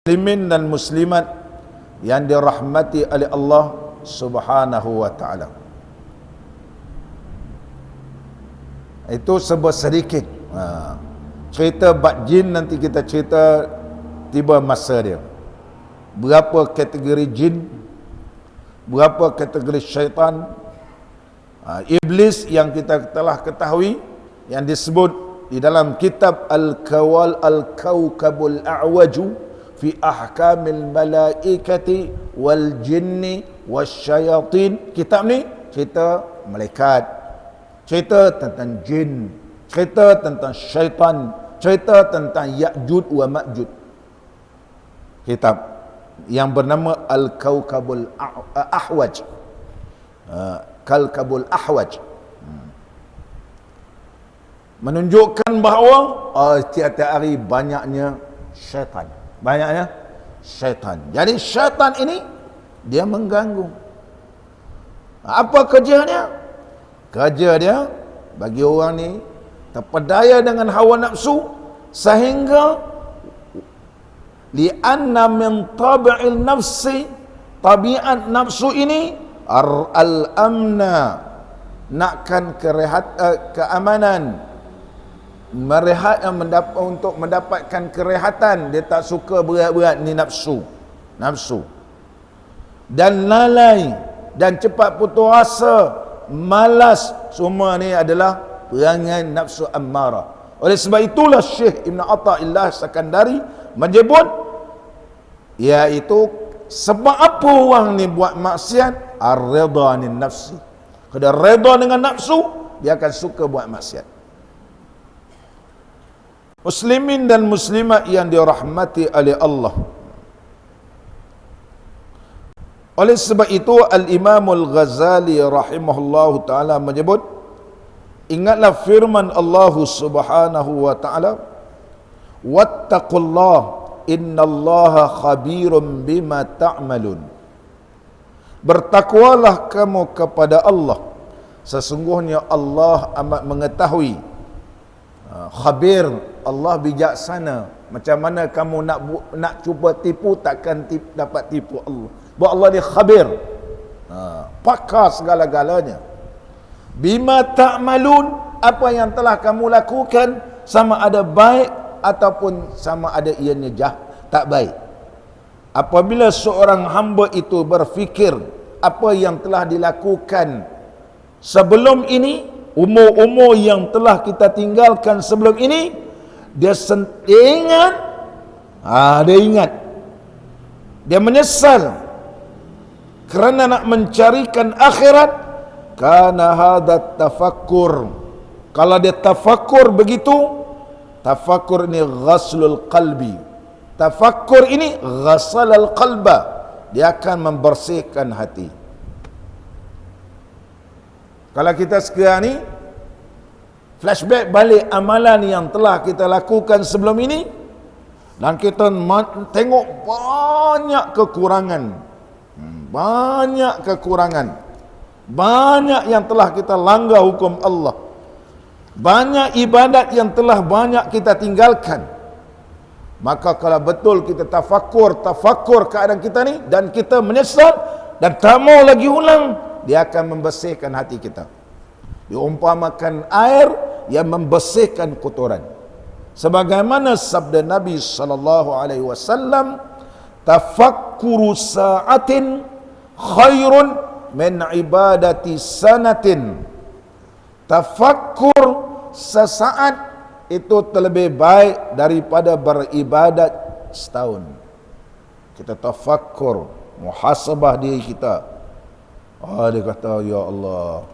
Muslimin dan muslimat yang dirahmati oleh Allah Subhanahu wa taala. Itu sebuah sedikit cerita bab jin, nanti kita cerita tiba masa dia. Berapa kategori jin, berapa kategori syaitan. Iblis yang kita telah ketahui yang disebut di dalam kitab Al-Kawkabul A'waju fi ahkamil malaikati wal jinni wasyayatin. Kitab ni cerita malaikat, cerita tentang jin, cerita tentang syaitan, cerita tentang Ya'jud wa Ma'jud. Kitab yang bernama Al-Kawkabul Ahwaj, Kawkabul Ahwaj, menunjukkan bahawa tiap-tiap hari banyaknya syaitan. Jadi syaitan ini dia mengganggu. Apa kerjanya? Kerja dia bagi orang ni terpedaya dengan hawa nafsu, sehingga li'anna min tabi'il nafsi, tabiat nafsu ini al-amna, nakkan keamanan, merehat, yang untuk mendapatkan kerehatan. Dia tak suka berat-berat ni nafsu, dan lalai dan cepat putus asa, malas, semua ni adalah perangai nafsu ammarah. Oleh sebab itulah Syekh Ibn Athaillah Sakandari menyebut, iaitu sebab apa orang ni buat maksiat? Ar-ridha anin nafsi. Kalau reda dengan nafsu, dia akan suka buat maksiat. Muslimin dan muslimat yang dirahmati oleh Allah. Oleh sebab itu Al-Imam Al-Ghazali rahimahullahu ta'ala menyebut, ingatlah firman Allah Subhanahu wa ta'ala, wattaqullah innallaha khabirum bima ta'malun. Bertakwalah kamu kepada Allah, sesungguhnya Allah amat mengetahui. Khabir, Allah bijaksana. Macam mana kamu nak cuba tipu, takkan dapat tipu Allah. Bahawa Allah dia khabir, pakar segala-galanya. Bima ta'malun, apa yang telah kamu lakukan, sama ada baik ataupun sama ada ianya tak baik. Apabila seorang hamba itu berfikir apa yang telah dilakukan sebelum ini, umur-umur yang telah kita tinggalkan sebelum ini, dia ingat, dia menyesal kerana nak mencarikan akhirat. Kana hadat tafakkur, kalau dia tafakkur begitu, tafakkur ini ghaslul qalbi, tafakkur ini ghasalal qalba, dia akan membersihkan hati. Kalau kita sekarang ni flashback balik amalan yang telah kita lakukan sebelum ini, dan kita tengok banyak kekurangan, banyak yang telah kita langgar hukum Allah, banyak ibadat yang telah banyak kita tinggalkan. Maka kalau betul kita tafakkur keadaan kita ni, dan kita menyesal dan tak mau lagi ulang, dia akan membersihkan hati kita. Diumpamakan air yang membersihkan kotoran. Sebagaimana sabda Nabi SAW, tafakkuru sa'atin khairun min ibadati sanatin. Tafakkur sesaat itu terlebih baik daripada beribadat setahun. Kita tafakkur, muhasabah diri kita. Dia kata, ya Allah,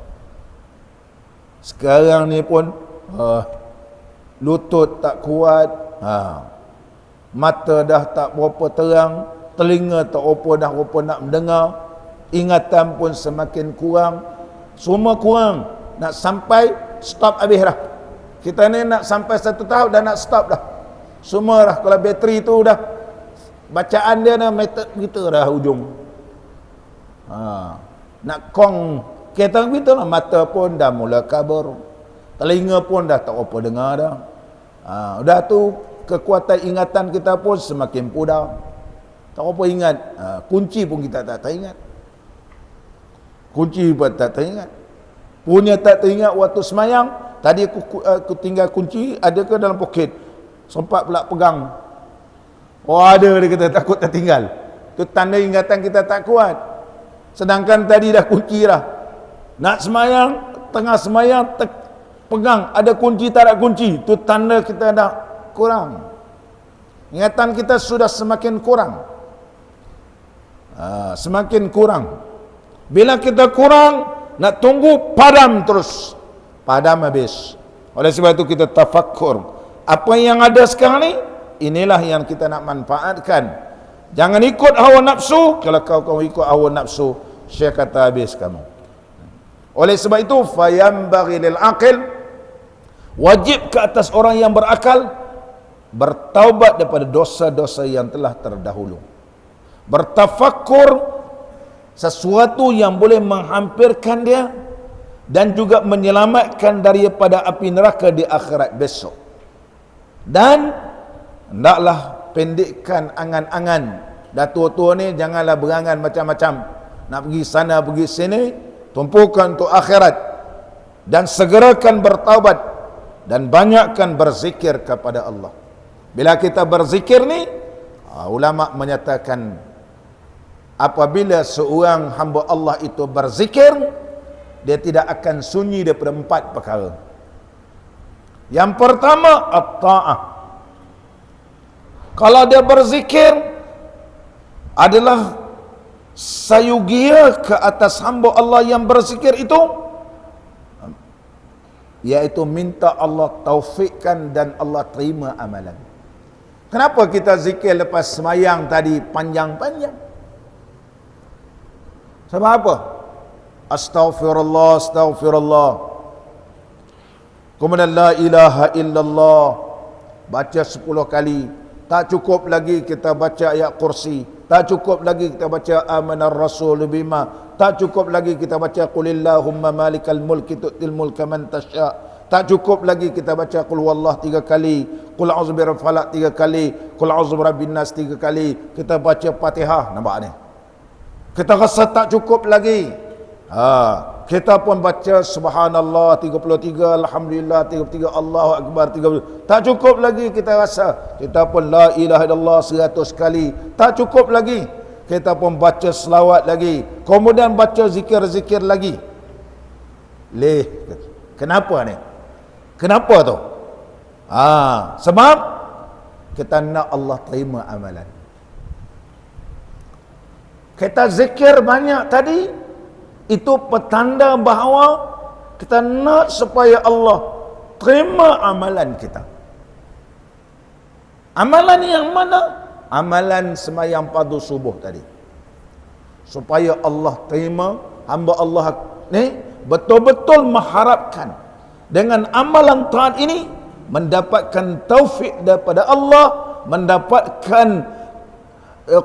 sekarang ni pun lutut tak kuat, mata dah tak berapa terang, telinga tak berapa nak mendengar, ingatan pun semakin kurang, semua kurang. Nak sampai stop habis dah. Kita ni nak sampai 1 tahun dah nak stop dah. Semua dah, kalau bateri tu dah, bacaan dia dah meter gitu dah ujung. Nak kong kereta begitu lah, mata pun dah mula kabur, telinga pun dah tak apa dengar dah. Dah tu kekuatan ingatan kita pun semakin pudar. Tak apa ingat. Kunci pun kita tak teringat. Kunci pun tak teringat. Punya tak teringat waktu semayang. Tadi aku tinggal kunci, ada ke dalam poket? Sempat pula pegang. Oh ada, dia kata takut tertinggal. Itu tanda ingatan kita tak kuat. Sedangkan tadi dah kunci dah. Nak semayang, tengah semayang, pegang. Ada kunci, tak ada kunci. Itu tanda kita dah kurang. Ingatan kita sudah semakin kurang. Semakin kurang. Bila kita kurang, nak tunggu padam terus. Padam habis. Oleh sebab itu kita tafakkur. Apa yang ada sekarang ni, inilah yang kita nak manfaatkan. Jangan ikut hawa nafsu. Kalau kau ikut hawa nafsu, Syekh kata habis kamu. Oleh sebab itu, fayambaghi lil aqil, wajib ke atas orang yang berakal bertaubat daripada dosa-dosa yang telah terdahulu. Bertafakkur sesuatu yang boleh menghampirkan dia dan juga menyelamatkan daripada api neraka di akhirat besok. Dan hendaklah pendekkan angan-angan. Dah tua-tua ni janganlah berangan macam-macam. Nak pergi sana pergi sini, tumpukan untuk akhirat dan segerakan bertaubat dan banyakkan berzikir kepada Allah. Bila kita berzikir ni, ulama menyatakan apabila seorang hamba Allah itu berzikir, dia tidak akan sunyi daripada 4 perkara. Yang pertama, at-ta'ah. Kalau dia berzikir adalah sayugia ke atas hamba Allah yang berzikir itu, iaitu minta Allah taufikkan dan Allah terima amalan. Kenapa kita zikir lepas semayang tadi panjang-panjang? Sebab apa? Astaghfirullah, astaghfirullah. Kemudian la ilaha illallah. Baca 10 kali. Tak cukup lagi kita baca ayat kursi. Tak cukup lagi kita baca amanar rasul bima. Tak cukup lagi kita baca qulillahumma malikal mulki tu'til mulka man tasya. Tak cukup lagi kita baca qul huwallah 3 kali, qul a'udzu birabbil falaq 3 kali, qul a'udzu birabbin nas 3 kali. Kita baca Fatihah, nampak ni. Kita rasa tak cukup lagi. Kita pun baca subhanallah 33, alhamdulillah 33, Allahu akbar 30. Tak cukup lagi kita rasa. Kita pun la ilaha illallah 100 kali. Tak cukup lagi. Kita pun baca selawat lagi. Kemudian baca zikir-zikir lagi. Kenapa ni? Kenapa tu? Sebab kita nak Allah terima amalan. Kita zikir banyak tadi, itu petanda bahawa kita nak supaya Allah terima amalan kita. Amalan yang mana? Amalan semayang fardu subuh tadi. Supaya Allah terima, hamba Allah ni betul-betul mengharapkan dengan amalan taat ini mendapatkan taufik daripada Allah, mendapatkan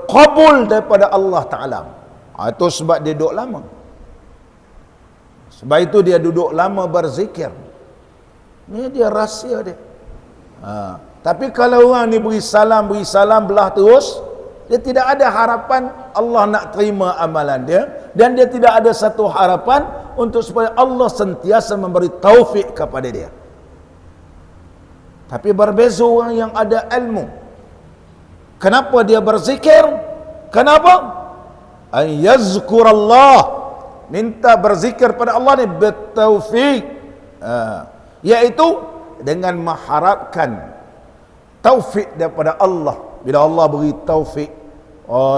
qabul daripada Allah Ta'ala. Itu sebab dia duduk lama. Sebab itu dia duduk lama berzikir. Ni dia rahsia dia. Tapi kalau orang ni beri salam belah terus, dia tidak ada harapan Allah nak terima amalan dia, dan dia tidak ada satu harapan untuk supaya Allah sentiasa memberi taufik kepada dia. Tapi berbeza orang yang ada ilmu. Kenapa dia berzikir? Kenapa? An yazkurallah, minta berzikir pada Allah ni bertaufik, iaitu dengan mengharapkan taufik daripada Allah. Bila Allah beri taufik,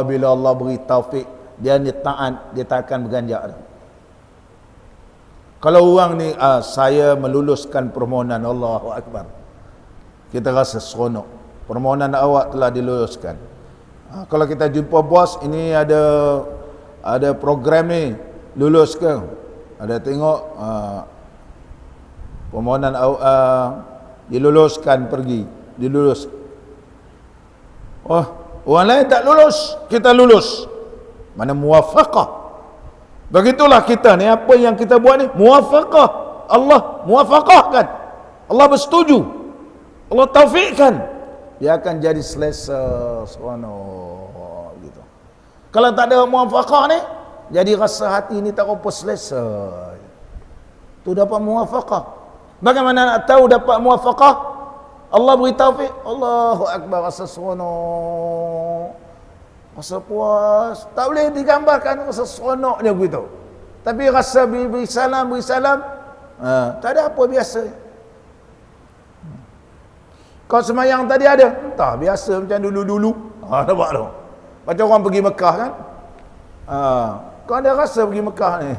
bila Allah beri taufik, dia ni taat, dia tak akan berganjak. Kalau orang ni saya meluluskan permohonan, Allahu akbar, kita rasa seronok, permohonan awak telah diluluskan. Kalau kita jumpa bos, ini ada program ni, lulus ke? Ada tengok permohonan diluluskan, pergi dilulus. Orang lain tak lulus, kita lulus. Mana muwafaqah. Begitulah kita ni, apa yang kita buat ni muwafaqah. Allah muwafaqahkan, Allah bersetuju, Allah taufikkan, dia akan jadi selesa, seronok. Kalau tak ada muwafaqah ni, jadi rasa hati ni tak apa selesai. Tu dapat muwafaqah. Bagaimana nak tahu dapat muwafaqah? Allah beri taufik. Allahu Akbar, rasa seronok, rasa puas. Tak boleh digambarkan rasa seronoknya begitu. Tapi rasa beri salam, tak ada apa biasa. Kau semayang tadi ada? Entah, biasa macam dulu-dulu. Nampak tu? Macam orang pergi Mekah kan? Kau ada rasa pergi Mekah ni?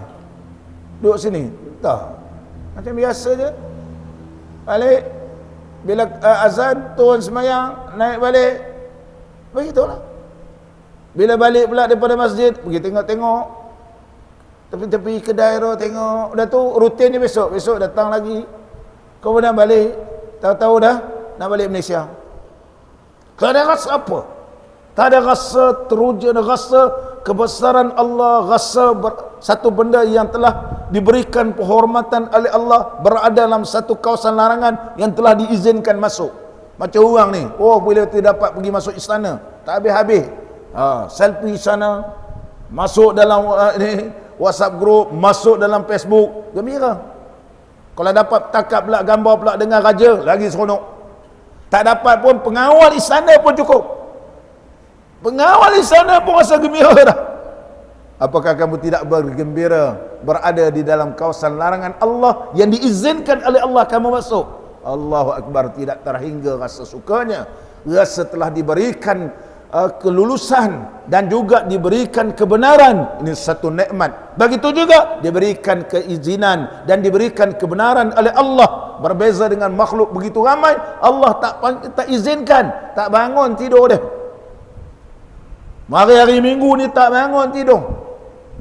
Duduk sini? Entah. Macam biasa je. Balik. Bila azan, turun semayang, naik balik. Begitulah. Bila balik pula daripada masjid, pergi tengok-tengok. Tepi-tepi kedai tu tengok. Dah tu rutin je besok. Besok datang lagi. Kemudian balik. Tahu-tahu dah nak balik Malaysia. Tak ada rasa apa. Tak ada rasa teruja, rasa kebesaran Allah, rasa satu benda yang telah diberikan penghormatan oleh Allah berada dalam satu kawasan larangan yang telah diizinkan masuk. Macam orang ni, bila tidak dapat pergi masuk istana, tak habis-habis. Selfie sana, masuk dalam WhatsApp group, masuk dalam Facebook, gembira. Kalau dapat takap pula gambar pula dengan raja, lagi seronok. Tak dapat pun pengawal istana pun cukup. Pengawal istana pun rasa gembira dah. Apakah kamu tidak bergembira berada di dalam kawasan larangan Allah yang diizinkan oleh Allah kamu masuk? Allahu Akbar, tidak terhingga rasa sukanya. Rasa telah diberikan kelulusan dan juga diberikan kebenaran. Ini satu nikmat. Begitu juga diberikan keizinan dan diberikan kebenaran oleh Allah. Berbeza dengan makhluk begitu ramai, Allah tak izinkan, tak bangun tidur dia. Mari hari Minggu ni tak bangun tidur.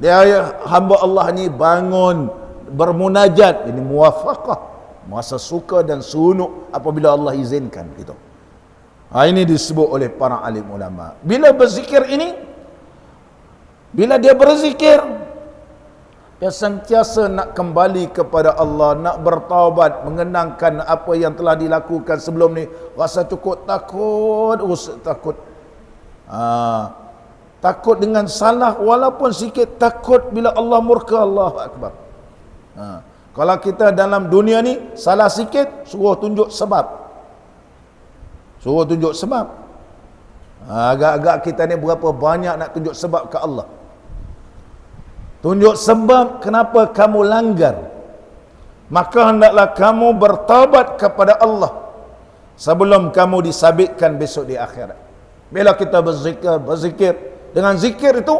Dia hamba Allah ni bangun bermunajat. Ini muwafaqah, masa suka dan sunuk apabila Allah izinkan gitu. Ini disebut oleh para alim ulama. Bila berzikir ini, bila dia berzikir, dia sentiasa nak kembali kepada Allah, nak bertaubat, mengenangkan apa yang telah dilakukan sebelum ni. Rasa cukup takut, takut. Takut dengan salah walaupun sikit, takut bila Allah murka. Allahu Akbar. Kalau kita dalam dunia ni salah sikit, suruh tunjuk sebab. Suruh tunjuk sebab. Agak-agak kita ni berapa banyak nak tunjuk sebab ke Allah. Tunjuk sebab kenapa kamu langgar. Maka hendaklah kamu bertaubat kepada Allah sebelum kamu disabitkan besok di akhirat. Bila kita berzikir, dengan zikir itu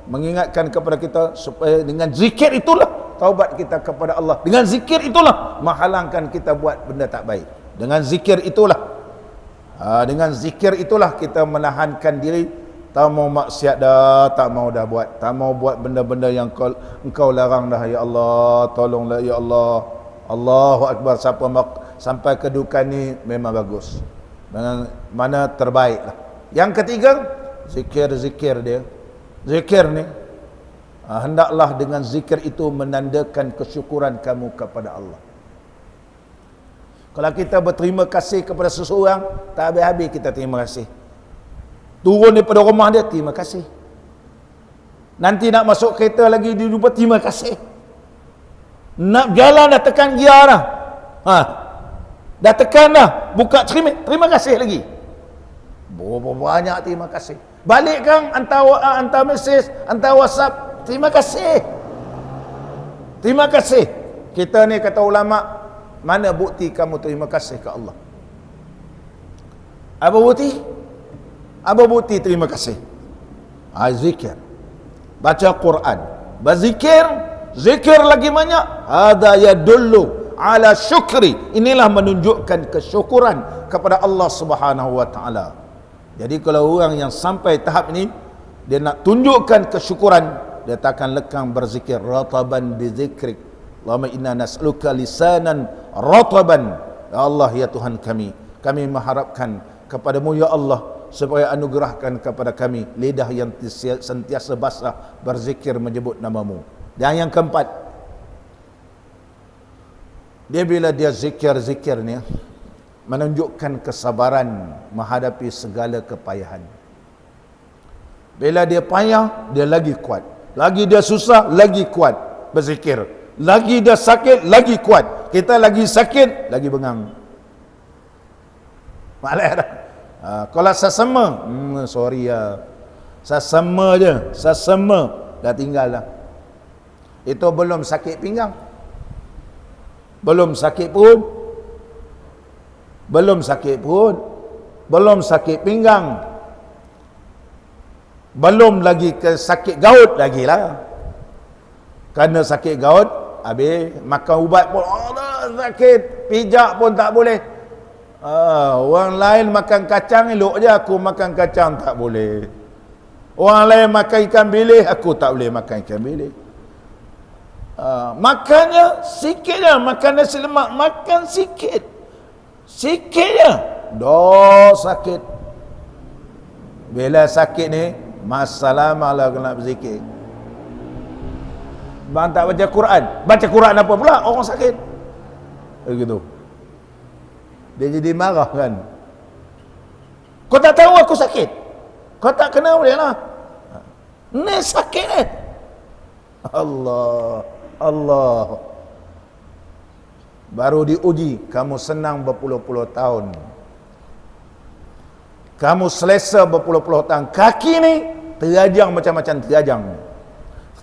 mengingatkan kepada kita supaya dengan zikir itulah taubat kita kepada Allah. Dengan zikir itulah menghalangkan kita buat benda tak baik. Dengan zikir itulah kita menahankan diri. Tak mau maksiat dah, tak mau dah buat, tak mau buat benda-benda yang engkau larang dah. Ya Allah, tolonglah ya Allah. Allahu Akbar. Sampai kedudukan ni memang bagus, mana terbaik lah. Yang ketiga, zikir dia. Zikir ni hendaklah dengan zikir itu menandakan kesyukuran kamu kepada Allah. Kalau kita berterima kasih kepada seseorang, tak habis-habis kita terima kasih. Turun daripada rumah dia, terima kasih. Nanti nak masuk kereta lagi, dia jumpa, terima kasih. Nak jalan dah tekan gear dah. Dah tekan dah, buka cermin, terima kasih lagi. Berapa banyak terima kasih. Balik kan, hantar mesej, hantar WhatsApp, terima kasih. Terima kasih. Kita ni kata ulama, mana bukti kamu terima kasih ke Allah? Apa bukti? Apa bukti terima kasih? Zikir. Baca Quran. Berzikir. Zikir lagi banyak. Hadha yadullu ala syukri. Inilah menunjukkan kesyukuran kepada Allah Subhanahu wa taala. Jadi kalau orang yang sampai tahap ini, dia nak tunjukkan kesyukuran, dia tak akan lekang berzikir. Rataban bi zikrik. Allahumma inna nas'aluka lisanan rataban. Ya Allah, ya Tuhan kami mengharapkan kepadamu ya Allah supaya anugerahkan kepada kami lidah yang sentiasa basah berzikir menyebut namamu. Dan yang keempat, dia bila dia zikir ni menunjukkan kesabaran menghadapi segala kepayahan. Bila dia payah, dia lagi kuat. Lagi dia susah, lagi kuat berzikir. Lagi dia sakit, lagi kuat. Kita lagi sakit, lagi bengang. Malah dah. Kalau sesama, sorry ya. Sesama je, sesama dah tinggal dah. Itu belum sakit pinggang. Belum sakit perut. Belum sakit perut. Belum sakit pinggang. Belum lagi ke sakit gaut lagi lah. Kerana sakit gaut, habis makan ubat pun sakit, pijak pun tak boleh. Orang lain makan kacang elok je, aku makan kacang tak boleh. Orang lain makan ikan bilis, aku tak boleh makan ikan bilis. Makannya sikit je, makan nasi lemak, makan sikit. Sikit je, dah sakit. Bila sakit ni, masalah malah kena berzikir. Bang tak baca Quran. Baca Quran apa pula? Orang sakit. Begitu. Dia jadi marah kan. Kau tak tahu aku sakit. Kau tak kenal dia lah. Ni sakit ni. Allah. Allah. Baru diuji. Kamu senang berpuluh-puluh tahun. Kamu selesa berpuluh-puluh tahun. Kaki ni terajang macam-macam terajang.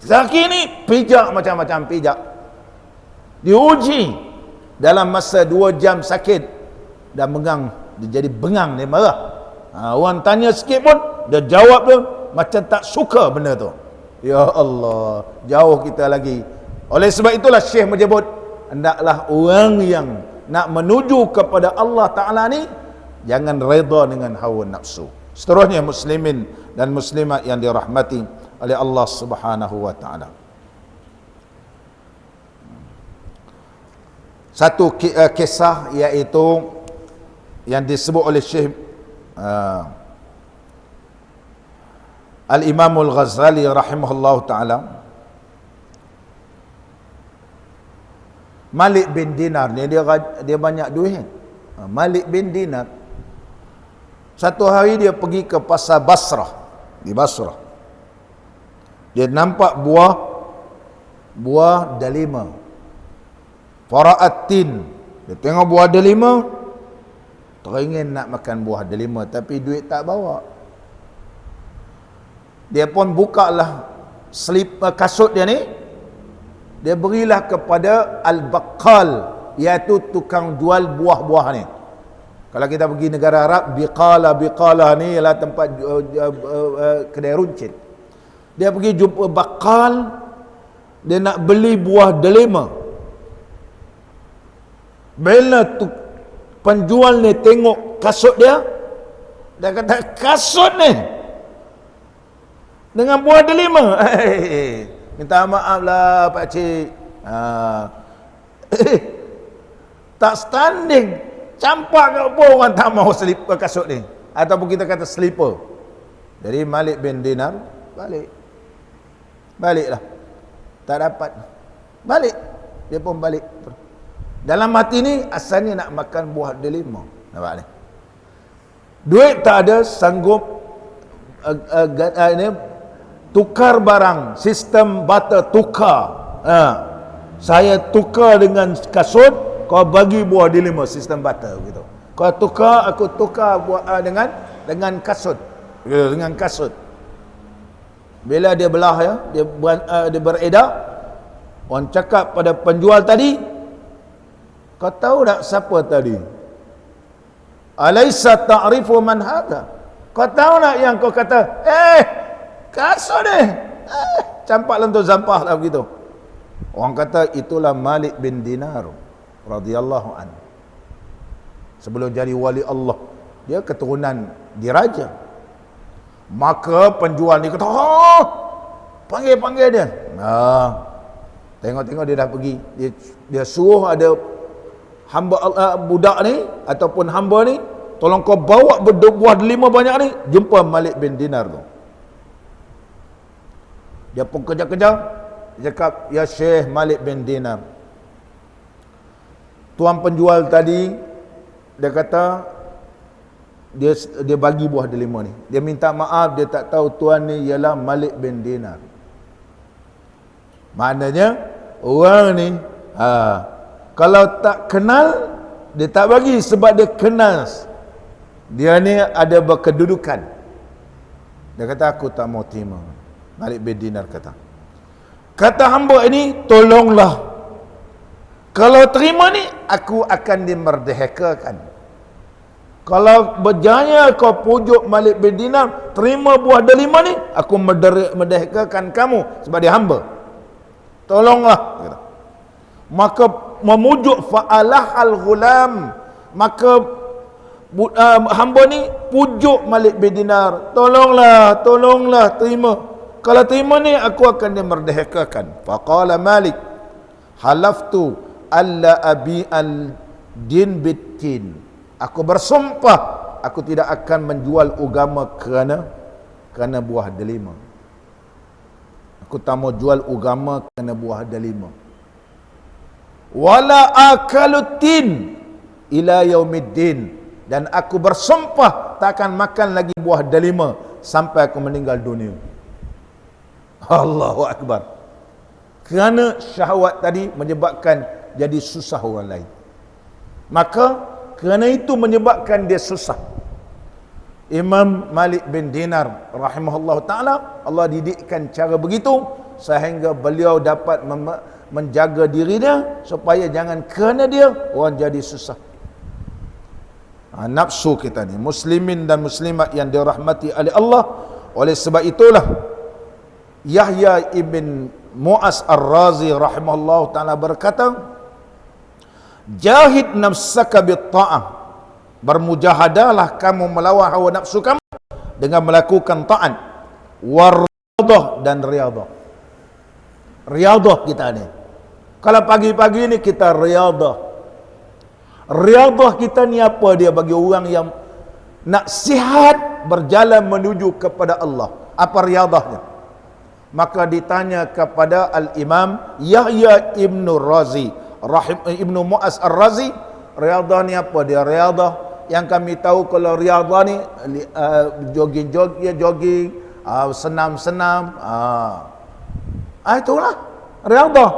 Kaki ni pijak macam-macam pijak. Diuji dalam masa 2 jam sakit dan bengang, dia jadi bengang, dia marah. Orang tanya sikit pun dia jawab tu macam tak suka benda tu. Ya Allah, jauh kita lagi. Oleh sebab itulah Syekh menyebut, hendaklah orang yang nak menuju kepada Allah Ta'ala ni jangan redha dengan hawa nafsu. Seterusnya muslimin dan muslimat yang dirahmati oleh Allah Subhanahu wa taala. Satu kisah iaitu yang disebut oleh Syekh Al-Imam Al-Ghazali rahimahullahu taala. Malik bin Dinar ni dia banyak duit. Malik bin Dinar satu hari dia pergi ke pasar Basrah, di Basrah. Dia nampak buah delima. Fara'atin. Dia tengok buah delima, teringin nak makan buah delima tapi duit tak bawa. Dia pun bukalah kasut dia ni. Dia berilah kepada al-baqqal, iaitu tukang jual buah-buah ni. Kalau kita pergi negara Arab, biqala ni ialah tempat kedai runcit. Dia pergi jumpa bakal, dia nak beli buah delima. Bila tu penjual ni tengok kasut dia kata, kasut ni dengan buah delima. Minta maaf lah pakcik. Tak standing. Campak ke apa orang tak mahu slipper kasut ni. Ataupun kita kata slipper. Jadi Malik bin Dinar baliklah, tak dapat, balik, dia pun balik. Dalam hati ni asalnya nak makan buah delima, nampak ni, duit tak ada, sanggup ini tukar barang, sistem barter tukar. Saya tukar dengan kasut, kau bagi buah delima, sistem barter gitu. Kau tukar, aku tukar buah dengan kasut, dengan kasut. Bila dia belah ya, dia beredar, orang cakap pada penjual tadi, kau tahu tak siapa tadi? Alaysa ta'rifu man hadha? Kau tahu tak yang kau kata, kasut ni, campak lentur zampah lah begitu. Orang kata itulah Malik bin Dinar radhiyallahu anhu. Sebelum jadi wali Allah, dia keturunan diraja. Maka penjual ni kata, panggil dia. Tengok-tengok dia dah pergi. Dia suruh ada hamba budak ni ataupun hamba ni, tolong kau bawa buah delima banyak ni, jumpa Malik bin Dinar tu. Dia pun kejar-kejar. Dia cakap, ya Syekh Malik bin Dinar, tuan penjual tadi, dia kata, dia bagi buah delima ni. Dia minta maaf, dia tak tahu tuan ni ialah Malik bin Dinar. Maknanya orang ni kalau tak kenal, dia tak bagi sebab dia kenal. Dia ni ada berkedudukan. Dia kata aku tak mau terima. Malik bin Dinar kata hamba ini tolonglah. Kalau terima ni aku akan dimerdekakan. Kalau berjaya kau pujuk Malik bin Dinar, terima buah delima ni, aku merdekakan kamu sebab dia hamba. Tolonglah. Maka memujuk fa'alah al-ghulam. Maka hamba ni pujuk Malik bin Dinar, tolonglah terima. Kalau terima ni aku akan dimerdekakan. Faqala Malik, halaftu alla abi al-din bitin. Aku bersumpah aku tidak akan menjual agama kerana buah delima. Aku tak mau jual agama kerana buah delima. Wala akalutin ila yaumiddin. Dan aku bersumpah tak akan makan lagi buah delima sampai aku meninggal dunia. Allahu Akbar. Kerana syahwat tadi menyebabkan jadi susah orang lain. Maka kerana itu menyebabkan dia susah. Imam Malik bin Dinar rahimahullah ta'ala, Allah didikkan cara begitu sehingga beliau dapat menjaga diri dia supaya jangan kerana dia orang jadi susah. Nafsu kita ni, muslimin dan muslimat yang dirahmati oleh Allah. Oleh sebab itulah Yahya ibn Mu'az ar-Razi rahimahullah ta'ala berkata, jahid nafsaka bitta'ah, bermujahadalah kamu melawan hawa nafsu kamu dengan melakukan ta'at, waryadah dan riyadah. Riyadah kita ni, kalau pagi-pagi ni kita riyadah. Riyadah kita ni apa dia bagi orang yang nak sihat berjalan menuju kepada Allah? Apa riyadahnya? Maka ditanya kepada Al-Imam Yahya ibn Razi Ibnu Mu'az ar-Razi, riyadah ni apa dia? Riyadah yang kami tahu, kalau riyadah ni jogging, senam-senam, itulah riyadah.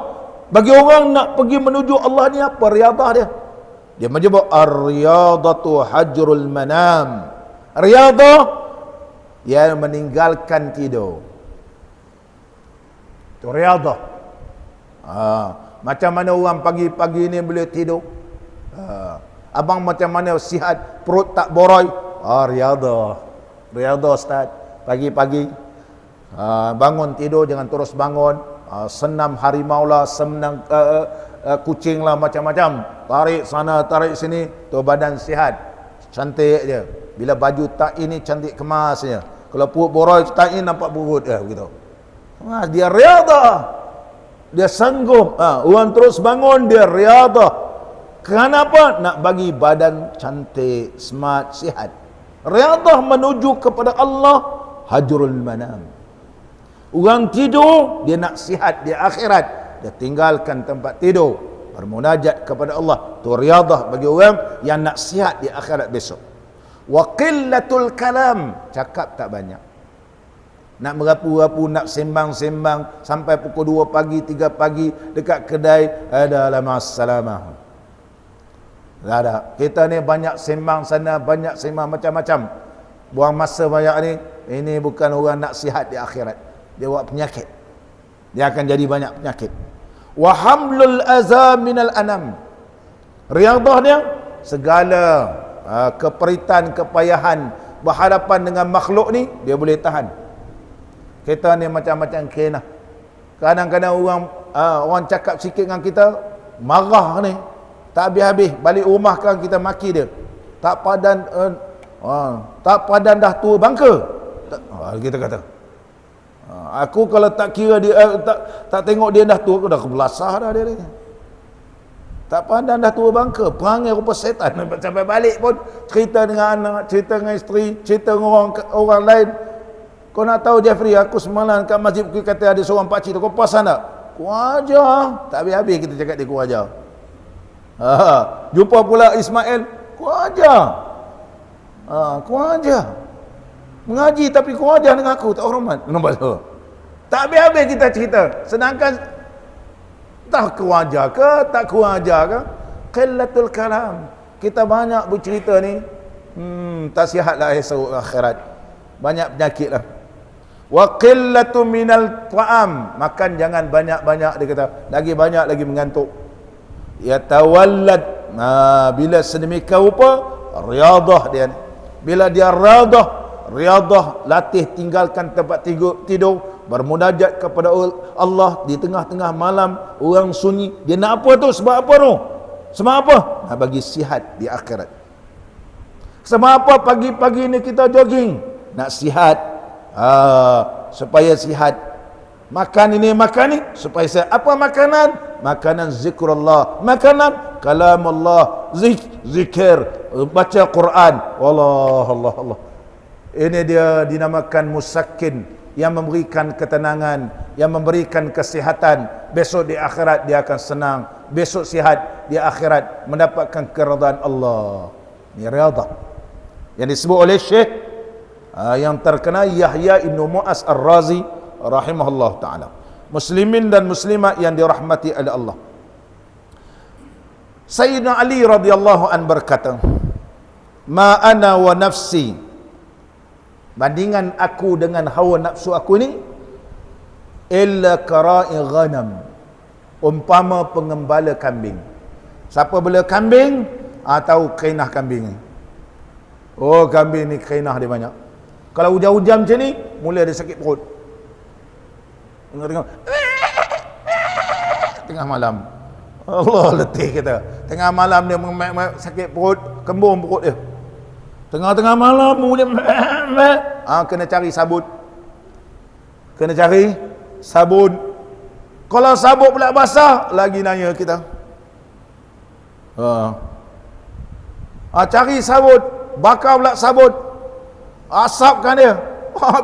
Bagi orang nak pergi menuju Allah ni apa riyadah dia? Dia menyebut ar-riyadatu hajrul manam. Riyadah yang meninggalkan tidur. Itu riyadah. Macam mana orang pagi-pagi ni boleh tidur? Abang macam mana sihat, perut tak boroi? Riyadah. Riyadah Ustaz. Pagi-pagi bangun tidur jangan terus bangun. Senam harimau lah, senam kucing lah, macam-macam. Tarik sana, tarik sini, tu badan sihat. Cantik dia. Bila baju tak ini cantik kemasnya. Kalau perut boroi tak ini nampak perut begitu. Dia riyadah. Dia sanggup, orang terus bangun, dia riyadah. Kenapa? Nak bagi badan cantik, smart, sihat. Riyadah menuju kepada Allah, hajrul manam. Orang tidur, dia nak sihat di akhirat, dia tinggalkan tempat tidur, bermunajat kepada Allah. Itu riyadah bagi orang yang nak sihat di akhirat besok. Wa qillatul kalam, cakap tak banyak. Nak merapu-rapu, nak sembang-sembang sampai pukul 2 pagi, 3 pagi dekat kedai, adalah ma'assalamah. Tak ada. Kita ni banyak sembang sana, banyak sembang macam-macam. Buang masa banyak ni. Ini bukan orang nak sihat di akhirat. Dia buat penyakit. Dia akan jadi banyak penyakit. Wa hamlul aza minal anam. Riyadah dia, segala keperitan, kepayahan berhadapan dengan makhluk ni, dia boleh tahan. Kita ni macam-macam kena. Kadang-kadang orang cakap sikit dengan kita, marah ni, tak habis-habis. Balik rumah kan kita maki dia. Tak padan dah tua bangka. Kita kata. Aku kalau tak kira dia, tak tengok dia dah tua, aku dah kebelasah dah dia. Tak padan dah tua bangka. Perangai rupa setan. Sampai balik pun cerita dengan anak, cerita dengan isteri, cerita dengan orang lain. Kau nak tahu Jeffrey, aku semalam kat masjid Bukit kata ada seorang pakcik tu, kau puasan tak? Ku ajar. Tak habis-habis kita cakap dia ku ajar. Jumpa pula Ismail, ku ajar. Kurang ajar. Mengaji tapi kurang ajar dengan aku, tak hormat. Nampak tu? Tak habis-habis kita cerita. Sedangkan tak kurang ajar ke, tak kurang ajar ke, qillatul kalam. Kita banyak bercerita ni, tak sihatlah esok akhirat. Banyak penyakit lah. Wa qillatu minal ta'am, makan jangan banyak-banyak, dia kata. Lagi banyak lagi mengantuk. Yatawallad, bila sedemikian rupa riadah dia. Bila dia riadah latih, tinggalkan tempat tidur, bermunajat kepada Allah di tengah-tengah malam, orang sunyi. Dia nak apa tu? Sebab apa tu? Sebab apa? Nak bagi sihat di akhirat. Sebab apa pagi-pagi ni kita jogging? Nak sihat, supaya sihat. Makan ini, makan ni supaya sihat. Apa makanan? Makanan zikrullah, makanan kalam Allah, zikir, baca Quran. Allah. Ini dia dinamakan musakkin, yang memberikan ketenangan, yang memberikan kesihatan. Besok di akhirat dia akan senang. Besok sihat, di akhirat mendapatkan keridhaan Allah. Ini riadah yang disebut oleh Syekh yang terkenal Yahya Ibn Mu'az Ar-Razi rahimahullah ta'ala. Muslimin dan muslimat yang dirahmati oleh Allah. Sayyidina Ali radhiyallahu an berkata, ma ana wa nafsi, bandingan aku dengan hawa nafsu aku ni, illa kara'i ghanam, umpama pengembala kambing. Siapa bela kambing, tahu kainah kambing ni. Oh, kambing ni kainah dia banyak. Kalau hujan-hujan macam ni, mula dia sakit perut. Tengah malam, Allah letih kita. Tengah malam dia sakit perut, kembung perut dia. Tengah-tengah malam mula kena cari sabun. Kena cari sabun. Kalau sabun pula basah, lagi nanya kita. Cari sabun, bakar pula sabun, asapkan dia.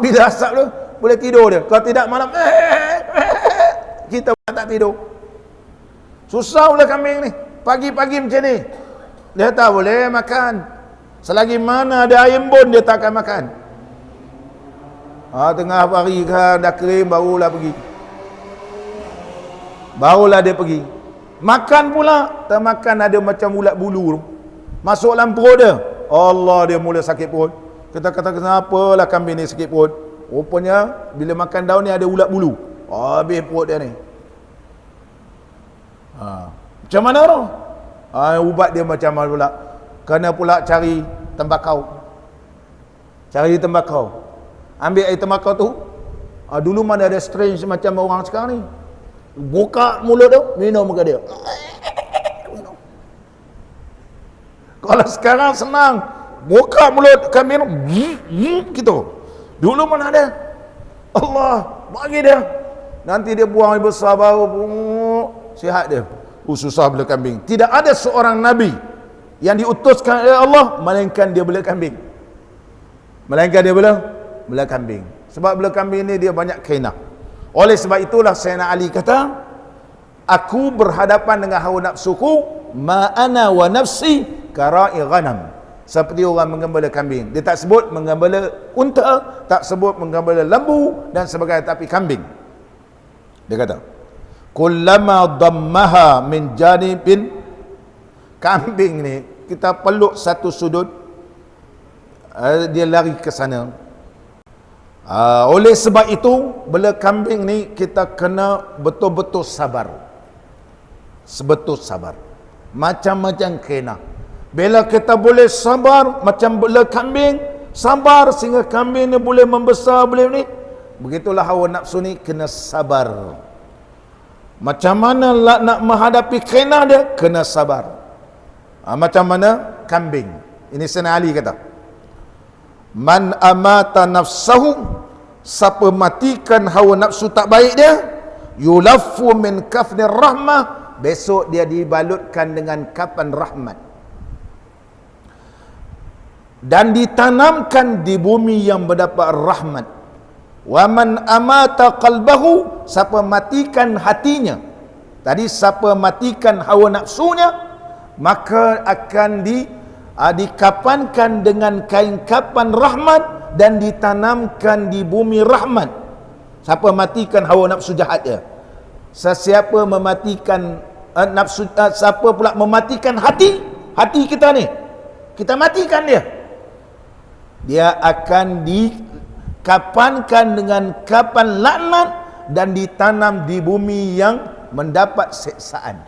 Bila asap tu boleh tidur dia. Kalau tidak malam kita tak tidur. Susah pula kambing ni. Pagi-pagi macam ni dia tak boleh makan. Selagi mana ada ayam bon dia tak akan makan. Tengah hari kan dah kering barulah pergi. Barulah dia pergi. Makan pula, termakan ada macam ulat bulu tu. Masuk dalam perut dia. Allah, dia mula sakit perut. Kita kata kenapa lah kambing ni sakit perut? Rupanya bila makan daun ni ada ulat bulu. Habis perut dia ni. Macam mana tu? Ubat dia macam mana pula? Kena pula cari tembakau. Cari tembakau. Ambil air tembakau tu. Dulu mana ada strange macam orang sekarang ni. Buka mulut tu, minum muka dia. Minum. Kalau sekarang senang, buka mulut, kan minum. Gitu. Dulu mana ada? Allah bagi dia. Nanti dia buang air besar baru sihat dia. Susah bela kambing. Tidak ada seorang Nabi yang diutuskan oleh Allah melainkan dia bela kambing. Melainkan dia bela kambing. Sebab bela kambing ni dia banyak kainah. Oleh sebab itulah Sayyidina Ali kata, aku berhadapan dengan hawa nafsuku, ma ana wa nafsi kara'i ghanam. Seperti orang menggembala kambing. Dia tak sebut menggembala unta, tak sebut menggembala lembu dan sebagainya, tapi kambing. Dia kata, kullama dammaha min janibin, kambing ni kita peluk satu sudut, dia lari ke sana. Oleh sebab itu bela kambing ni kita kena betul-betul sabar. Sebetul sabar. Macam-macam kena. Bila kita boleh sabar macam bela kambing, sabar sehingga kambing ni boleh membesar, boleh ni. Begitulah hawa nafsu ni kena sabar. Macam mana nak menghadapi kena dia, kena sabar. Macam mana kambing. Ini Sayyidina Ali kata, man amata nafsahu, siapa matikan hawa nafsu tak baik dia, yulaffu min kafnir rahmah, besok dia dibalutkan dengan kapan rahmat dan ditanamkan di bumi yang mendapat rahmat. Wa man amata qalbahu, siapa matikan hatinya, tadi siapa matikan hawa nafsunya, maka akan dikapankan dengan kain kapan rahmat dan ditanamkan di bumi rahmat. Siapa matikan hawa nafsu jahat dia? Sesiapa mematikan nafsu, siapa pula mematikan hati kita ni, kita matikan dia akan dikapankan dengan kapan laknat dan ditanam di bumi yang mendapat siksaan.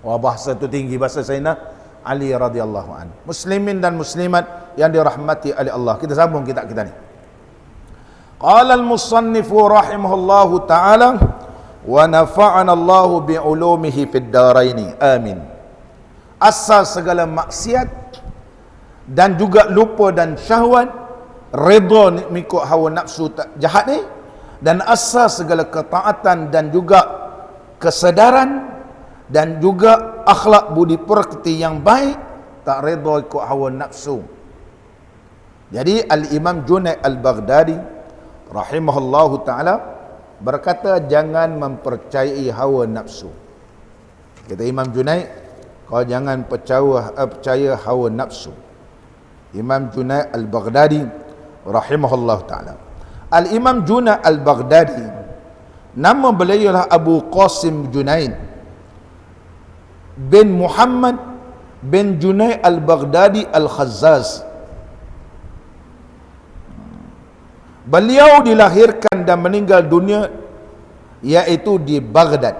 Wah, bahasa tu tinggi, bahasa Sayyidina Ali radhiyallahu anhu. Muslimin dan muslimat yang dirahmati oleh Allah. Kita sambung kitab kita ni. Qala al-musannifu rahimahullahu ta'ala wa nafa'ana Allah bi ulumihi fid daraini. Amin. Asal segala maksiat dan juga lupa dan syahwat, redha mengikut hawa nafsu jahat ni, dan asal segala ketaatan dan juga kesedaran dan juga akhlak budi pekerti yang baik, tak redha ikut hawa nafsu. Jadi Al-Imam Junaid Al-Baghdadi rahimahullahu ta'ala berkata, jangan mempercayai hawa nafsu. Kata Imam Junaid, kau jangan percaya hawa nafsu. Imam Junaid Al-Baghdadi rahimahullahu ta'ala. Al-Imam Junaid Al-Baghdadi, nama beliau ialah Abu Qasim Junaid bin Muhammad bin Junaid Al-Baghdadi Al-Khazzaz. Beliau dilahirkan dan meninggal dunia iaitu di Baghdad.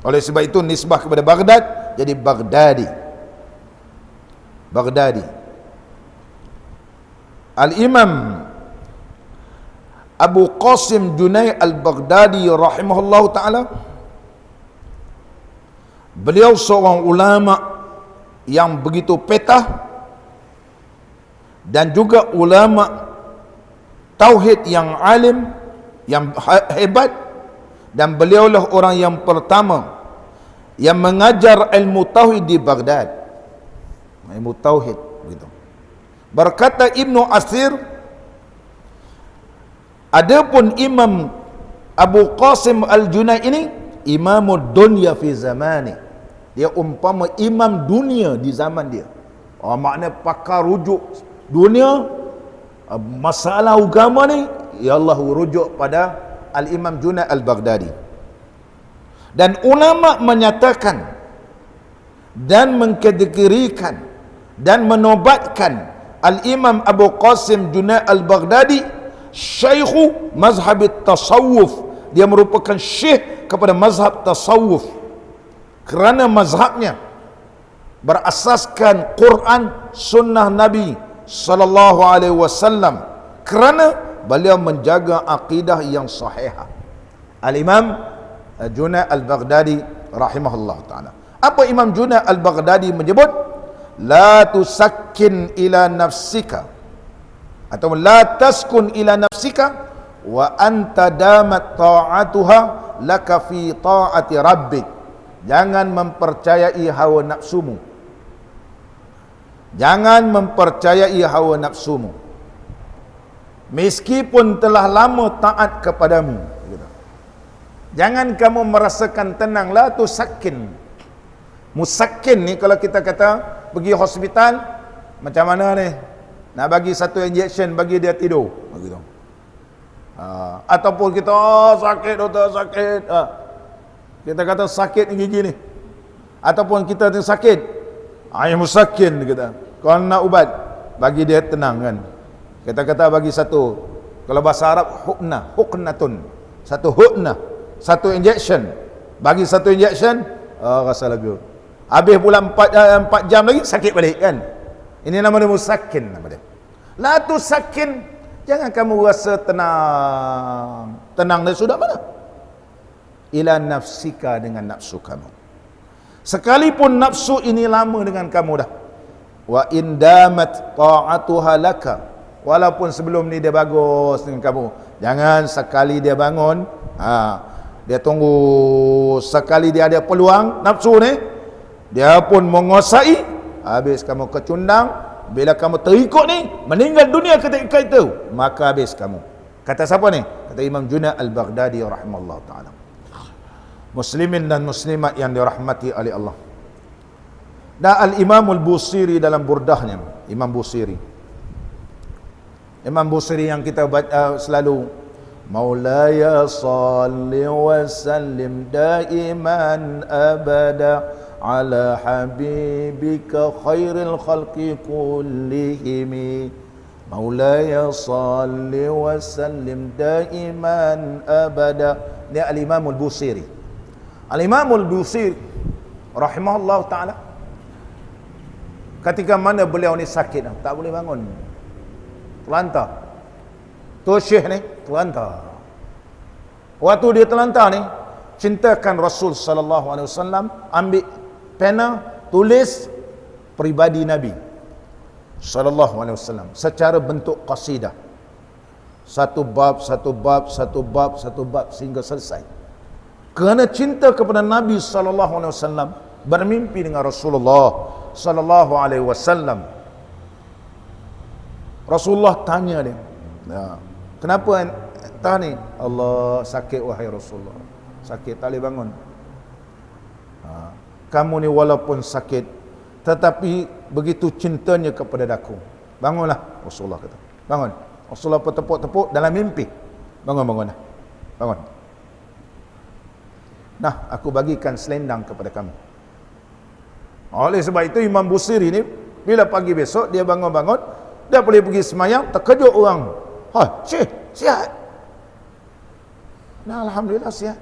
Oleh sebab itu nisbah kepada Baghdad jadi Baghdadi. Al-Imam Abu Qasim Junaid Al-Baghdadi rahimahullahu ta'ala, beliau seorang ulama yang begitu petah dan juga ulama tauhid yang alim, yang hebat, dan beliaulah orang yang pertama yang mengajar ilmu tauhid di Baghdad. Ilmu tauhid begitu. Berkata Ibnu Asir, adapun Imam Abu Qasim Al-Junaid ini imamud dunya fi zamani, dia umpama imam dunia di zaman dia. Makna pakar rujuk dunia, masalah agama ni, ya Allah rujuk pada Al-Imam Junaid Al-Baghdadi. Dan ulama menyatakan dan mengkategorikan dan menobatkan Al-Imam Abu Qasim Junaid Al-Baghdadi syekhu mazhab tasawuf. Dia merupakan syekh kepada mazhab tasawuf kerana mazhabnya berasaskan Quran sunnah Nabi sallallahu alaihi wasallam, kerana beliau menjaga akidah yang sahihah. Al-Imam Junaid Al-Baghdadi rahimahullah ta'ala. Apa Imam Junaid Al-Baghdadi menyebut? La tusakkin ila nafsika, atau la taskun ila nafsika wa anta damat ta'atuha laka fi ta'ati rabbik. Jangan mempercayai hawa nafsumu. Jangan mempercayai hawa nafsumu meskipun telah lama taat kepadamu. Jangan kamu merasakan tenang. La tusakin. Musakin ni kalau kita kata pergi hospital, macam mana ni? Nak bagi satu injection bagi dia tidur begitu. Ataupun kita sakit doktor, sakit, kita kata sakit gigi ni, ataupun kita tu sakit, ayah musakin kita. Kalau nak ubat bagi dia tenang kan. Kita kata bagi satu, kalau bahasa Arab huknatun, satu huknah, satu injection, bagi satu injection, rasa lagu. Habis pula 4 jam lagi sakit balik kan. Ini nama dia musakin, nama dia. La tusakin, jangan kamu rasa tenang. Tenang dari sudah mana? Ila nafsika, dengan nafsu kamu. Sekalipun nafsu ini lama dengan kamu dah. Wa indamat ta'atuha laka, walaupun sebelum ni dia bagus dengan kamu, jangan sekali dia bangun, dia tunggu sekali dia ada peluang nafsu ni, dia pun menguasai, habis kamu kecundang. Bila kamu terikut ni, meninggal dunia ketika itu, maka habis kamu. Kata siapa ni? Kata Imam Junaid Al-Baghdadi rahimahullah ta'ala. Muslimin dan muslimat yang dirahmati oleh Allah, Dan Al-Imam Al-Busiri dalam burdahnya, Imam Busiri yang kita baca selalu, Maulaya salli wa sallim daiman abada ala habibika khairil khalqi kullihim. Maulaya salli wa sallim daiman abada. Ini Al-Imam Al-Busiri. Al-Imam Al-Busiri rahimahullah ta'ala, ketika mana beliau ni sakit, tak boleh bangun, terlantar. Tu syekh ni terlantar. Waktu dia terlantar ni, cintakan Rasul sallallahu alaihi wasallam, ambil pena, tulis peribadi Nabi sallallahu alaihi wasallam secara bentuk qasidah. Satu bab sehingga selesai. Kerana cinta kepada Nabi sallallahu alaihi wasallam, bermimpi dengan Rasulullah sallallahu alaihi wasallam. Rasulullah tanya dia, kenapa entah ni? Allah, sakit wahai Rasulullah, sakit, tak boleh bangun. Kamu ni walaupun sakit, tetapi begitu cintanya kepada aku. Bangunlah, Rasulullah kata. Bangun. Rasulullah bertepuk-tepuk dalam mimpi. Bangunlah. Bangun. Nah, aku bagikan selendang kepada kamu. Oleh sebab itu Imam Busiri ni, bila pagi besok dia bangun-bangun, dia boleh pergi semayang, terkejut orang. Syekh, sihat. Nah, alhamdulillah sihat.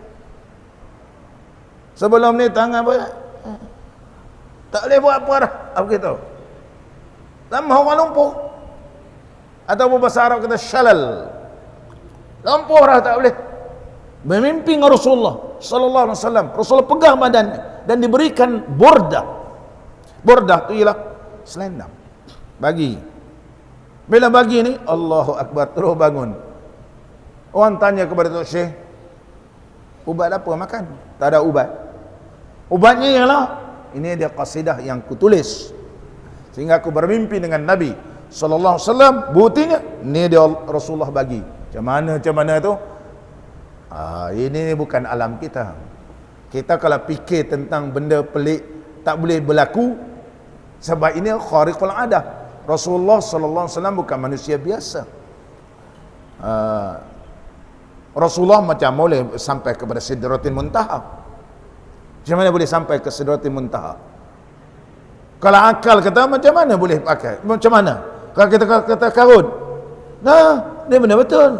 Sebelum ni tangan apa? Tak boleh buat apa dah. Apa gitu? Lama orang lumpuh. Atau bahasa Arab kata syalal. Lumpuh dah, tak boleh. Bermimpi dengan Rasulullah sallallahu alaihi wasallam. Rasulullah pegang badannya dan diberikan bordah. Bordah tu ialah selendang. Bagi. Bila bagi ni, Allahu Akbar, terus bangun. Orang tanya kepada Tok Syekh, ubat apa makan? Tak ada ubat. Ubatnya ialah, ini dia qasidah yang kutulis, sehingga aku bermimpi dengan Nabi sallallahu alaihi wasallam. Buktinya, ni dia Rasulullah bagi. Macam mana tu? Ini bukan alam kita. Kita kalau fikir tentang benda pelik, tak boleh berlaku, sebab ini khariqul adah. Rasulullah sallallahu alaihi wasallam bukan manusia biasa. Rasulullah macam boleh sampai kepada Sidratul Muntaha. Macam mana boleh sampai ke Sidratul Muntaha? Kalau akal kata macam mana boleh pakai? Macam mana? Kalau kita kata karun, nah, ni benar betul.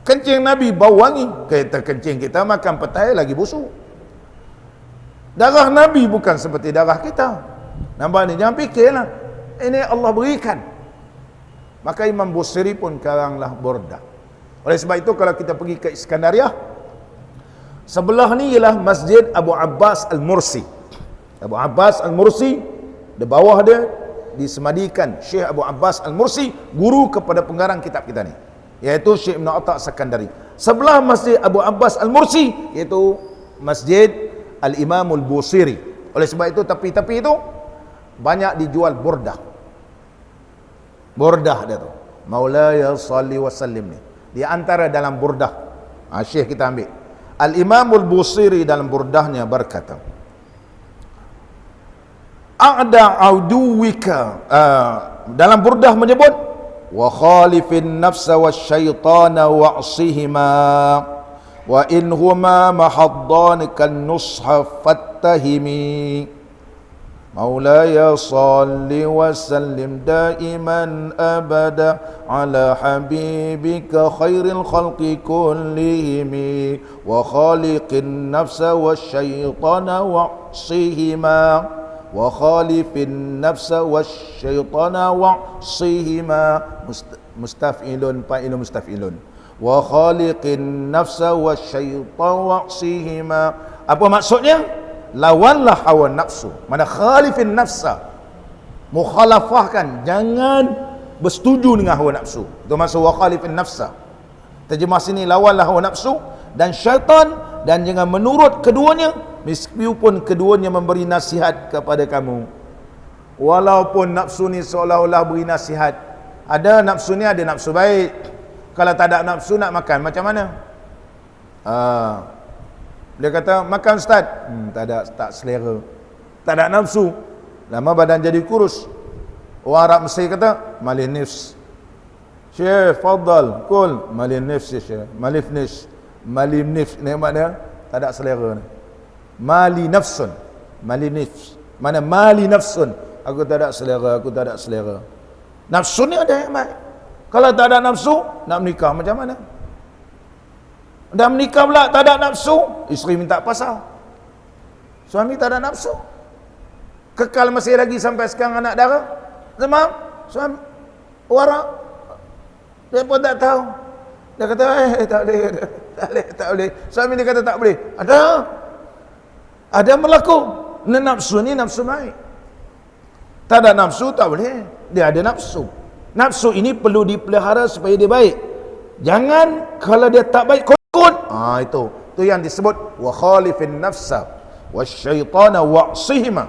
Kencing Nabi bau wangi, kita kencing kita makan petai lagi busuk. Darah Nabi bukan seperti darah kita. Nampak ni? Jangan fikirlah. Ini Allah berikan. Maka Imam Busiri pun karanglah bordah. Oleh sebab itu kalau kita pergi ke Iskandariah, sebelah ni ialah Masjid Abu Abbas Al-Mursi. Abu Abbas Al-Mursi, di bawah dia disemadikan Syekh Abu Abbas Al-Mursi, guru kepada pengarang kitab kita ni, iaitu Syekh Ibn Atta' Sakandari. Sebelah Masjid Abu Abbas Al-Mursi iaitu Masjid Al-Imam Al-Busiri. Oleh sebab itu tepi-tepi itu banyak dijual bordah. Bordah dia tu, Maulaya salli wa sallim ni, di antara dalam bordah. Syekh kita ambil Al-Imam Al-Busiri dalam burdahnya berkata, A'da auduwika, dalam burdah menyebut, wa khalifin nafsa wa syaitana wa'sihima wa inhuma mahaddan kan nusha fattahimi. Maulaya salli wa sallim daiman abada ala habibika khairil khalqi kullihim wa khaliqin nafsa wa syaitana wa'sihima wa khalifin nafsa wasyaitana wa'sihima. Mustaf'ilun fa'ilun mustaf'ilun. Wa khaliqin nafsa wasyaitana wa'sihima. Apa maksudnya? Lawanlah hawa nafsu. Mana khalifin nafsa, mukhalafahkan, jangan bersetuju dengan hawa nafsu. Itu maksud wa khalifin nafsa. Terjemah sini, lawanlah hawa nafsu dan syaitan, dan jangan menurut keduanya meskipun keduanya memberi nasihat kepada kamu. Walaupun nafsu ni seolah-olah beri nasihat. Ada nafsu ni, ada nafsu baik. Kalau tak ada nafsu nak makan macam mana? Dia kata, makan ustaz. Tak ada, tak selera. Tak ada nafsu. Lama badan jadi kurus. Orang Arab Mesir kata, malin nifs. Syekh, fadal, kul. Malin nifs ya Syekh. Malif nifs. Malim nifs. Ini makna, tak ada selera ni. Mali nafsun. Mali nifs. Mana mali nafsun. Aku tak ada selera, aku tak ada selera. Nafsu ni ada yang baik. Kalau tak ada nafsu, nak menikah macam mana? Dah menikah pula, tak ada nafsu, isteri minta pasal. Suami tak ada nafsu. Kekal masih lagi sampai sekarang anak dara. Semam, suami, warak. Dia pun tak tahu. Dia kata, tak boleh, tak boleh, tak boleh. Suami dia kata tak boleh. Ada berlaku. Nafsu ni nafsu baik. Tak ada nafsu, tak boleh. Dia ada nafsu. Nafsu ini perlu dipelihara supaya dia baik. Jangan kalau dia tak baik, ikut. Itu yang disebut wa khalifin nafsa wasyaitana wa'sihima.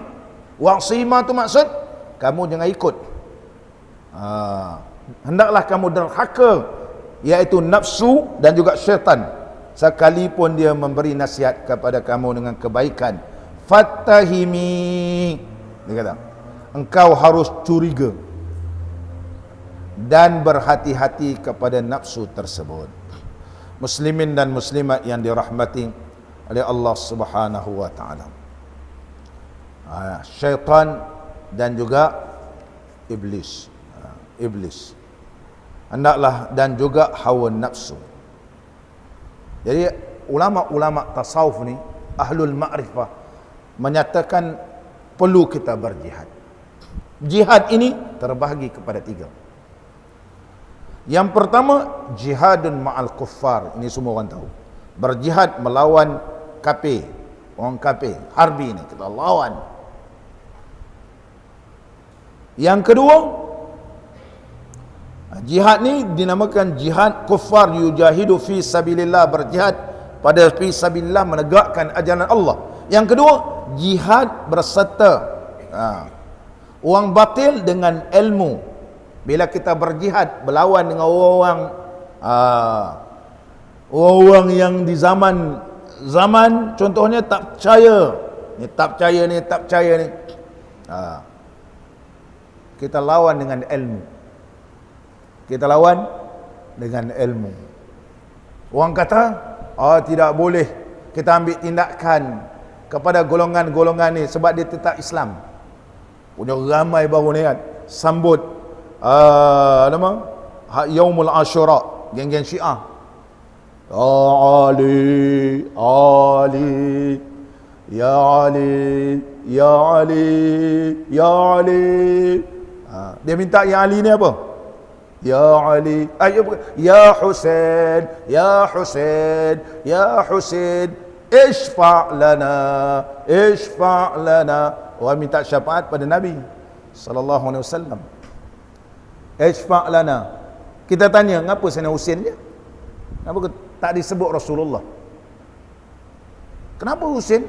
Wa'sihima tu maksud kamu jangan ikut. Hendaklah kamu derhaka, iaitu nafsu dan juga syaitan, sekalipun dia memberi nasihat kepada kamu dengan kebaikan. Fattahimi, dia kata, engkau harus curiga dan berhati-hati kepada nafsu tersebut. Muslimin dan muslimat yang dirahmati oleh Allah Subhanahu wa taala. Syaitan dan juga iblis. Iblis. Hendaklah dan juga hawa nafsu. Jadi ulama-ulama tasawuf ni, ahlul ma'rifah, menyatakan perlu kita berjihad. Jihad ini terbahagi kepada 3. Yang pertama, jihadun ma'al kuffar. Ini semua orang tahu. Berjihad melawan kafir. Orang kafir, harbi ini kita lawan. Yang kedua, jihad ni dinamakan jihad kuffar, yujahidu fi sabilillah, berjihad pada fi sabilillah, menegakkan ajaran Allah. Yang kedua, jihad berserta orang batil dengan ilmu. Bila kita berjihad berlawan dengan orang yang di zaman contohnya tak percaya ni, kita lawan dengan ilmu. Kita lawan dengan ilmu. Orang kata, tidak boleh kita ambil tindakan kepada golongan-golongan ni sebab dia tetap Islam. Punya ramai baru ni kan sambut Yaumul Ashura, geng-geng Syiah. Ali, Ali, ya Ali, ya Ali, ya Ali. Dia minta ya Ali ni apa? Ya Ali, ya Husain, ya Husain, ya Husain, ishfa' lana, ishfa' lana. Orang minta syafaat pada Nabi sallallahu alaihi wasallam. Ishfa' lana. Kita tanya, kenapa Sayyidina Husain dia? Kenapa tak disebut Rasulullah? Kenapa Husain?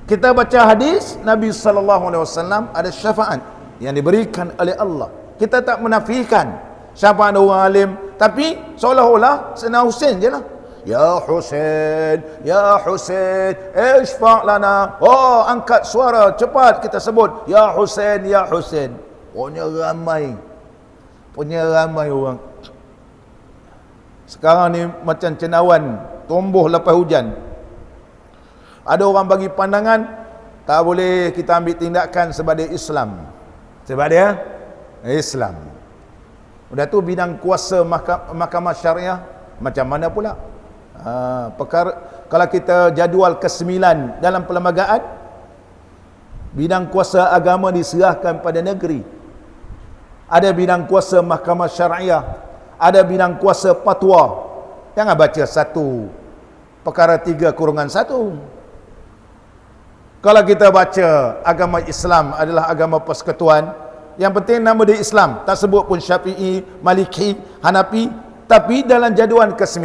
Kita baca hadis Nabi sallallahu alaihi wasallam ada syafaat yang diberikan oleh Allah. Kita tak menafikan syafaat orang alim, tapi seolah-olah Sayyidina Husain je lah. Ya Husain, ya Husain, ishfa' lana. Angkat suara cepat kita sebut ya Husain, ya Husain. Punya ramai orang. Sekarang ni macam cendawan tumbuh lepas hujan. Ada orang bagi pandangan tak boleh kita ambil tindakan sebab dia Islam. Sebab dia Islam. Sudah tu bidang kuasa mahkamah syariah macam mana pula? Perkara kalau kita jadual ke-9 dalam perlembagaan, bidang kuasa agama diserahkan pada negeri. Ada bidang kuasa mahkamah syariah, ada bidang kuasa fatwa. Jangan baca satu perkara 3/1. Kalau kita baca agama Islam adalah agama persekutuan, yang penting nama dia Islam, tak sebut pun Syafi'i, Maliki, Hanafi, tapi dalam jadual ke-9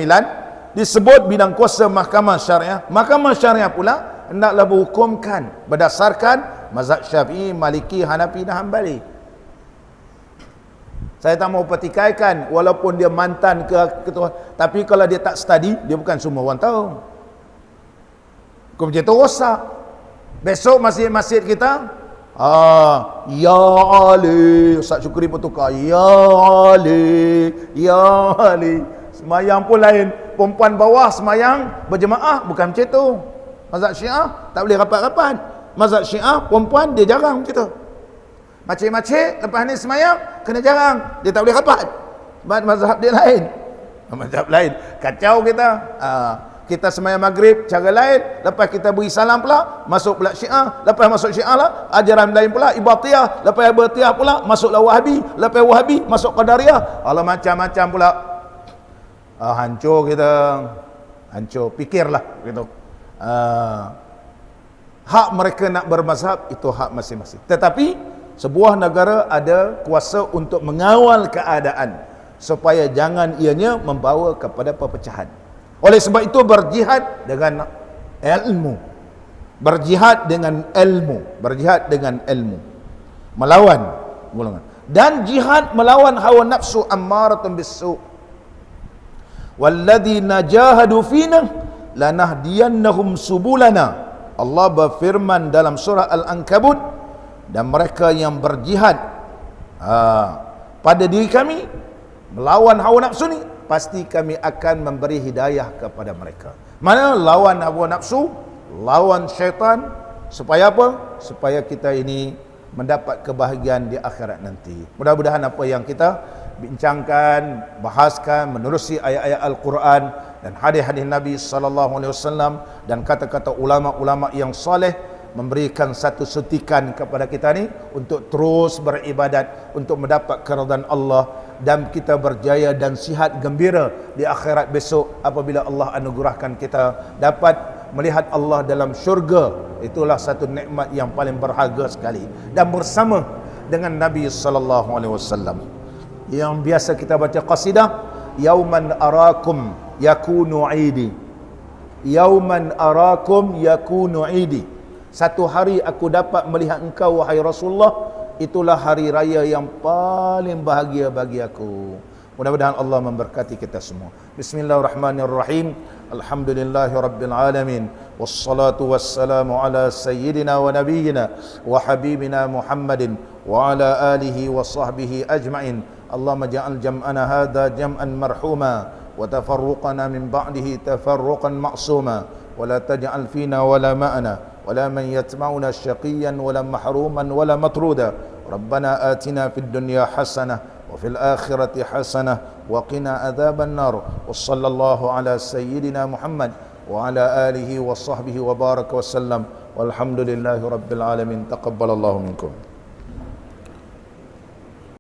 disebut bidang kuasa mahkamah syariah. Mahkamah syariah pula hendaklah berhukumkan berdasarkan mazhab Syafi'i, Maliki, Hanafi dan Hanbali. Saya tak mau pertikaikan walaupun dia mantan ketua, tapi kalau dia tak study, dia bukan semua orang tahu. Hukum macam tu rosak. Besok masjid-masjid kita, Ya Ali, Ustaz Syukri pun tukar, Ya Ali, Ya Ali. Semayang pun lain, perempuan bawah semayang berjemaah, bukan macam tu. Mazhab Syiah tak boleh rapat-rapat. Mazhab Syiah perempuan dia jarang macam tu. Makcik-makcik lepas ni semayang kena jarang, dia tak boleh rapat. Sebab mazhab dia lain. Mazhab lain, kacau kita. Kita semayang maghrib cara lain, lepas kita beri salam pula masuk pula Syiah, lepas masuk Syiah lah ajaran lain pula Ibatiyah, lepas Ibatiyah pula masuklah Wahabi, lepas Wahabi masuk Qadariyah, Allah macam-macam pula. Hancur kita, hancur, fikirlah gitu. Hak mereka nak bermazhab itu hak masing-masing, tetapi sebuah negara ada kuasa untuk mengawal keadaan supaya jangan ianya membawa kepada perpecahan. Oleh sebab itu berjihad dengan ilmu, berjihad dengan ilmu, berjihad dengan ilmu, melawan golongan, dan jihad melawan hawa nafsu ammaratun bisu. Walladzina jahadu fina lanahdiyannahum subulana. Allah berfirman dalam surah Al-Ankabut, dan mereka yang berjihad pada diri kami melawan hawa nafsu ni, pasti kami akan memberi hidayah kepada mereka. Mana lawan hawa nafsu, lawan syaitan, supaya apa? Supaya kita ini mendapat kebahagiaan di akhirat nanti. Mudah-mudahan apa yang kita bincangkan, bahaskan, menerusi ayat-ayat Al-Quran dan hadis-hadis Nabi SAW dan kata-kata ulama-ulama yang soleh memberikan satu sutikan kepada kita ni untuk terus beribadat, untuk mendapat keridhaan Allah, dan kita berjaya dan sihat gembira di akhirat besok apabila Allah anugerahkan kita dapat melihat Allah dalam syurga. Itulah satu nikmat yang paling berharga sekali, dan bersama dengan Nabi sallallahu alaihi wasallam yang biasa kita baca qasidah, yauman arakum yakunu idi, yauman arakum yakunu idi. Satu hari aku dapat melihat engkau wahai Rasulullah, itulah hari raya yang paling bahagia bagi aku. Mudah-mudahan Allah memberkati kita semua. Bismillahirrahmanirrahim. Alhamdulillahirabbil alamin. Wassalatu wassalamu ala sayyidina wa nabiyyina wa habibina Muhammadin wa ala alihi wa sahbihi ajma'in. Allahumma ja'al jam'ana hadha jam'an marhuma wa tafarruqana min ba'dihi tafarruqan ma'suma wa la taj'al fina wa la ma'ana ولا من يتبعنا شقيا ولا محروما ولا مطرودا. ربنا آتنا في الدنيا حسنة وفي الآخرة حسنة وقنا عذاب النار. وصلى الله على سيدنا محمد وعلى آله وصحبه وبارك وسلم والحمد لله رب العالمين. تقبل الله منكم.